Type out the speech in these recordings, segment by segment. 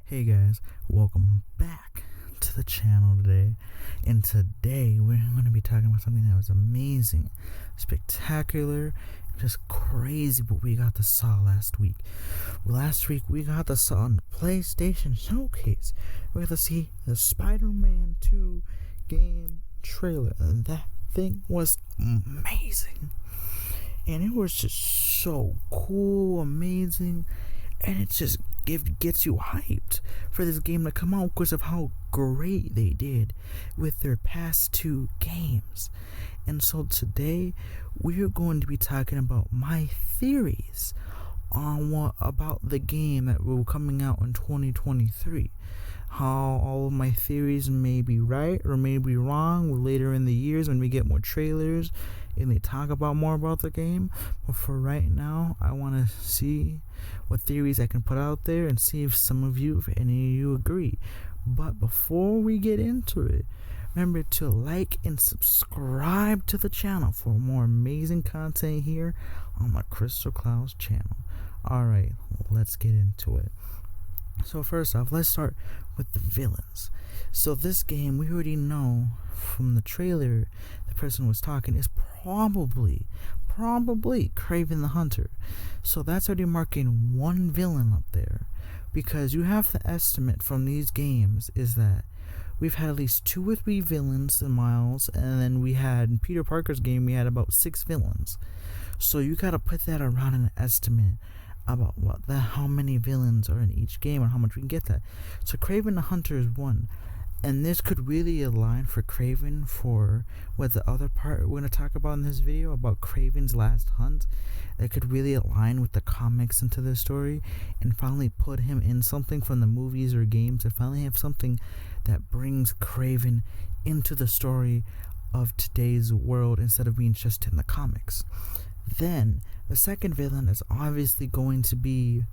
Hey guys, welcome back to the channel today. And today we're going to be talking about something that was amazing, spectacular, just crazy what we got to saw last week. Last week we got to saw on the PlayStation Showcase. We got to see the Spider-Man 2 game trailer, and that thing was amazing. And it was just so cool, amazing, and it just gets you hyped for this game to come out because of how great they did with their past two games. And so today we're going to be talking about my theories on what about the game that will be coming out in 2023. How all of my theories may be right or may be wrong later in the years when we get more trailers and they talk about more about the game. But for right now, I want to see what theories I can put out there and see if some of you, if any of you agree. But before we get into it, remember to like and subscribe to the channel for more amazing content here on my Crystal Clouds channel. Alright, let's get into it. So first off, let's start with the villains. So this game, we already know from the trailer, the person was talking is probably Kraven the Hunter. So that's already marking one villain up there, because you have to estimate from these games is that we've had at least 2 or 3 villains in Miles, and then we had in Peter Parker's game we had about 6 villains. So you gotta put that around an estimate about how many villains are in each game and how much we can get that. So Kraven the Hunter is one, and this could really align for Kraven for what the other part we're going to talk about in this video about Kraven's last hunt. That could really align with the comics into the story and finally put him in something from the movies or games and finally have something that brings Kraven into the story of today's world instead of being just in the comics. Then the second villain is obviously going to be,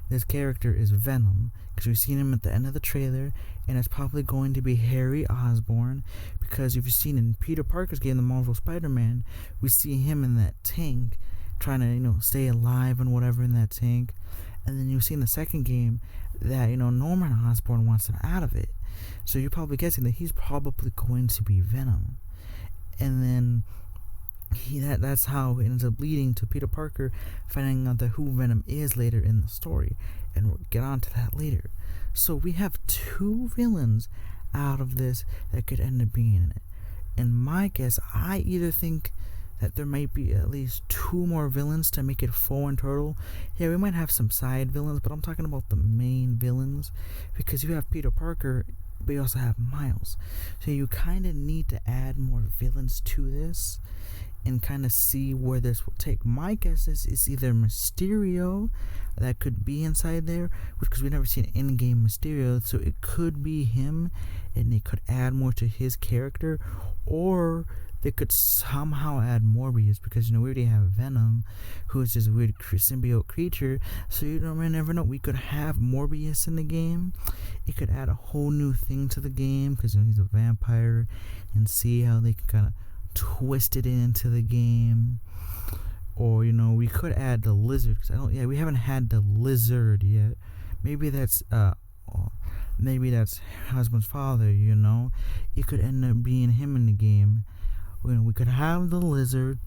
this character is Venom, because we've seen him at the end of the trailer, and it's probably going to be Harry Osborn, because if you've seen in Peter Parker's game, the Marvel Spider-Man, we see him in that tank trying to stay alive and whatever in that tank. And then you see in the second game that Norman Osborn wants him out of it, so you're probably guessing that he's probably going to be Venom. And then that's how it ends up leading to Peter Parker finding out that who Venom is later in the story, and we'll get on to that later. So we have 2 villains out of this that could end up being in it. And my guess, I either think that there might be at least 2 more villains to make it 4 in total. Yeah, we might have some side villains, but I'm talking about the main villains, because you have Peter Parker, but you also have Miles. So you kind of need to add more villains to this and kind of see where this will take. My guess is either Mysterio that could be inside there, because we've never seen in-game Mysterio, so it could be him and they could add more to his character, or they could somehow add Morbius, because we already have Venom, who is this weird symbiote creature, so you never know, we could have Morbius in the game. It could add a whole new thing to the game, because he's a vampire, and see how they can kind of twist it into the game. Or we could add the lizard, because we haven't had the lizard yet. Maybe that's husband's father. It could end up being him in the game. We could have the lizard,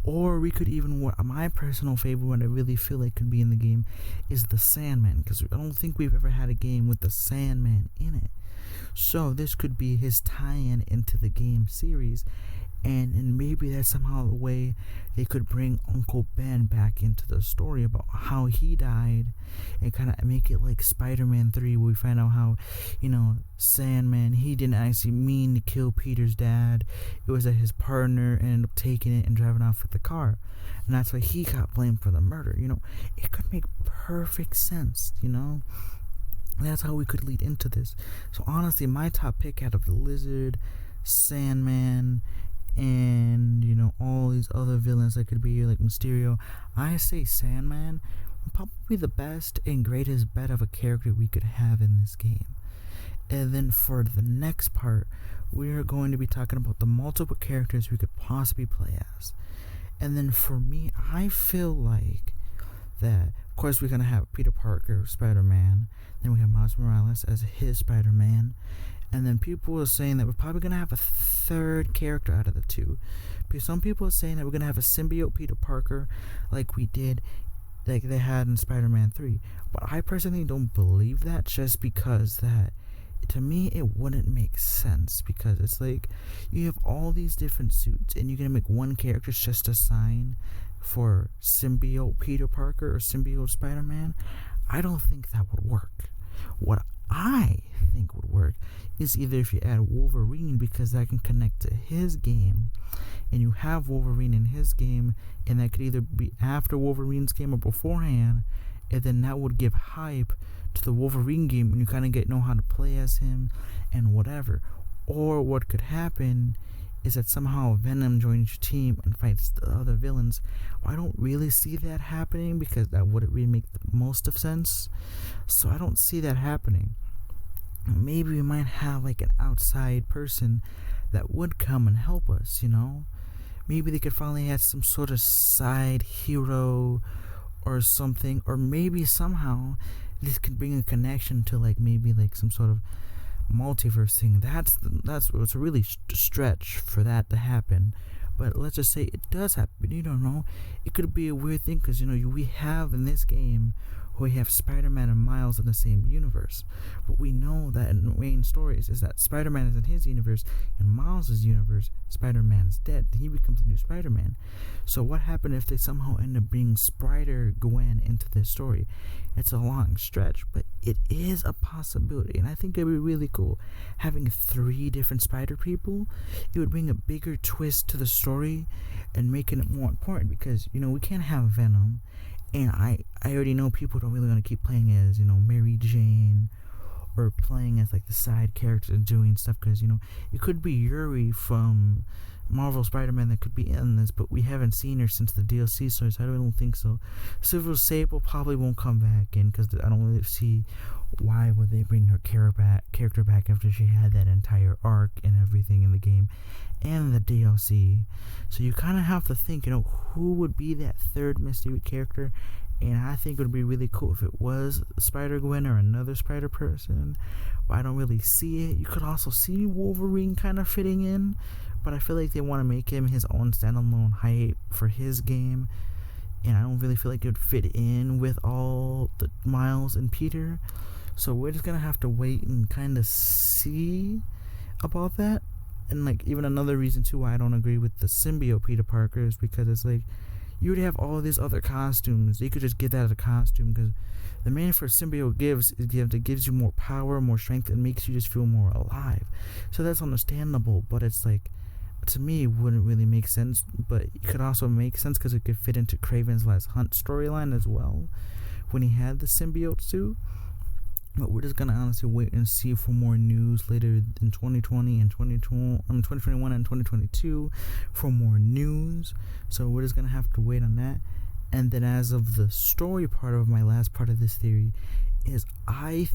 or we could even, my personal favorite one I really feel like could be in the game is the Sandman, because I don't think we've ever had a game with the Sandman in it. So this could be his tie-in into the game series, and maybe that's somehow the way they could bring Uncle Ben back into the story about how he died, and kind of make it like Spider-Man 3, where we find out how Sandman, he didn't actually mean to kill Peter's dad. It was that his partner ended up taking it and driving off with the car, and that's why he got blamed for the murder. It could make perfect sense. That's how we could lead into this. So honestly, my top pick out of the Lizard, Sandman, and all these other villains that could be like Mysterio, I say Sandman would probably be the best and greatest bet of a character we could have in this game. And then for the next part, we're going to be talking about the multiple characters we could possibly play as. And then for me, I feel like that, of course, we're going to have Peter Parker, Spider-Man, then we have Miles Morales as his Spider-Man. And then people are saying that we're probably going to have a third character out of the two. Because some people are saying that we're going to have a symbiote Peter Parker like we did, like they had in Spider-Man 3. But I personally don't believe that, just because that, to me, it wouldn't make sense. Because it's like, you have all these different suits, and you're going to make one character just a sign for symbiote Peter Parker or symbiote Spider-Man. I don't think that would work. What I think would work is either if you add Wolverine, because that can connect to his game, and you have Wolverine in his game, and that could either be after Wolverine's game or beforehand, and then that would give hype to the Wolverine game, and you kind of know how to play as him and whatever. Or what could happen is that somehow Venom joins your team and fights the other villains. Well, I don't really see that happening, because that wouldn't really make the most of sense. So I don't see that happening. Maybe we might have like an outside person that would come and help us, you know? Maybe they could finally add some sort of side hero or something. Or maybe somehow this could bring a connection to like maybe like some sort of multiverse thing. That's what's a really stretch for that to happen. But let's just say it does happen. You don't know. It could be a weird thing, because, you know, we have in this game, we have Spider-Man and Miles in the same universe. But we know that in the main stories is that Spider-Man is in his universe. In Miles' universe, Spider-Man's dead. He becomes a new Spider-Man. So what happened if they somehow end up bringing Spider-Gwen into this story? It's a long stretch, but it is a possibility. And I think it would be really cool. Having 3 different Spider people, it would bring a bigger twist to the story and making it more important. Because, you know, we can't have Venom. And I already know people don't really want to keep playing as, you know, Mary Jane, or playing as like the side characters and doing stuff, because, you know, it could be Yuri from Marvel Spider-Man that could be in this, but we haven't seen her since the DLC, so I don't think so. Silver Sable probably won't come back in, because I don't really see why would they bring her character back after she had that entire arc and everything in the game and the DLC. So you kind of have to think, you know, who would be that third mystery character. And I think it would be really cool if it was Spider-Gwen or another Spider person, but I don't really see it. You could also see Wolverine kind of fitting in, but I feel like they want to make him his own standalone hype for his game, and I don't really feel like it would fit in with all the Miles and Peter. So we're just gonna have to wait and kind of see about that. And like, even another reason too why I don't agree with the symbiote Peter Parker is because it's like, you would have all these other costumes. You could just get that as a costume, because the main for symbiote it gives you more power, more strength, and makes you just feel more alive. So that's understandable, but it's like, to me, it wouldn't really make sense. But it could also make sense because it could fit into Kraven's Last Hunt storyline as well, when he had the symbiote suit. But we're just gonna honestly wait and see for more news later in 2020 and 2021 and 2022 for more news. So we're just gonna have to wait on that. And then, as of the story part of my last part of this theory, is I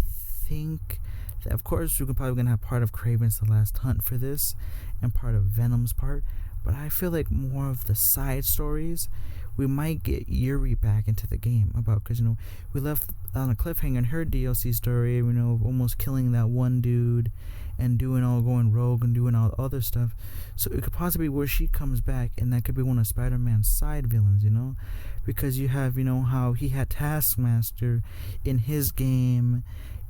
think that, of course, we're probably gonna have part of Kraven's The Last Hunt for this, and part of Venom's part. But I feel like more of the side stories, we might get Yuri back into the game about, because, you know, we left on a cliffhanger in her DLC story, you know, almost killing that one dude and going rogue and doing all the other stuff. So it could possibly be where she comes back, and that could be one of Spider-Man's side villains, you know, because you have, you know, how he had Taskmaster in his game,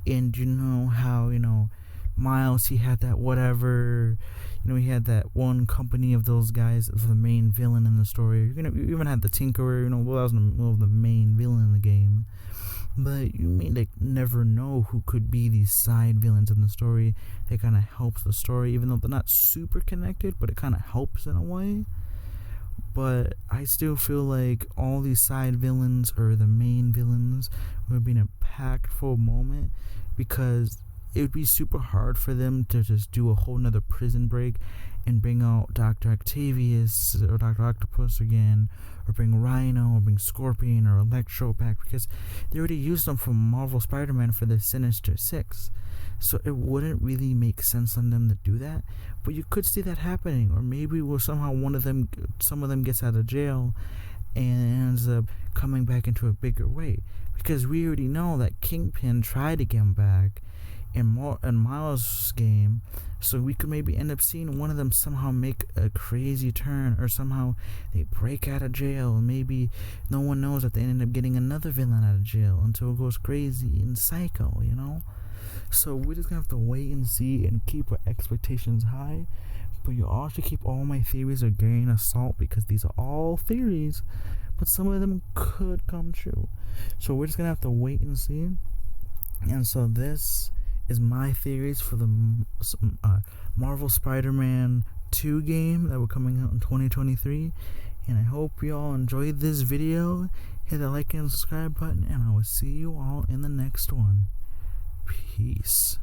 and you know how, you know, Miles, he had that whatever, you know, he had that one company of those guys of the main villain in the story. You know, you even had the Tinkerer, you know, well, that was the main villain in the game. But you may like never know who could be these side villains in the story. They kind of helps the story, even though they're not super connected, but it kind of helps in a way. But I still feel like all these side villains or the main villains would be an impactful moment, because it would be super hard for them to just do a whole nother Prison Break and bring out Dr. Octavius or Dr. Octopus again, or bring Rhino, or bring Scorpion or Electro back, because they already used them from Marvel Spider-Man for the Sinister Six. So it wouldn't really make sense on them to do that, but you could see that happening. Or maybe some of them gets out of jail, and it ends up coming back into a bigger way, because we already know that Kingpin tried to get him back in Miles' game, so we could maybe end up seeing one of them somehow make a crazy turn, or somehow they break out of jail, and maybe no one knows that they end up getting another villain out of jail until it goes crazy and psycho, you know? So we're just gonna have to wait and see and keep our expectations high. But you all should keep all my theories a grain of salt, because these are all theories, but some of them could come true. So we're just gonna have to wait and see. And so this is my theories for the Marvel Spider-Man 2 game that will coming out in 2023. And I hope you all enjoyed this video. Hit the like and subscribe button, and I will see you all in the next one. Peace.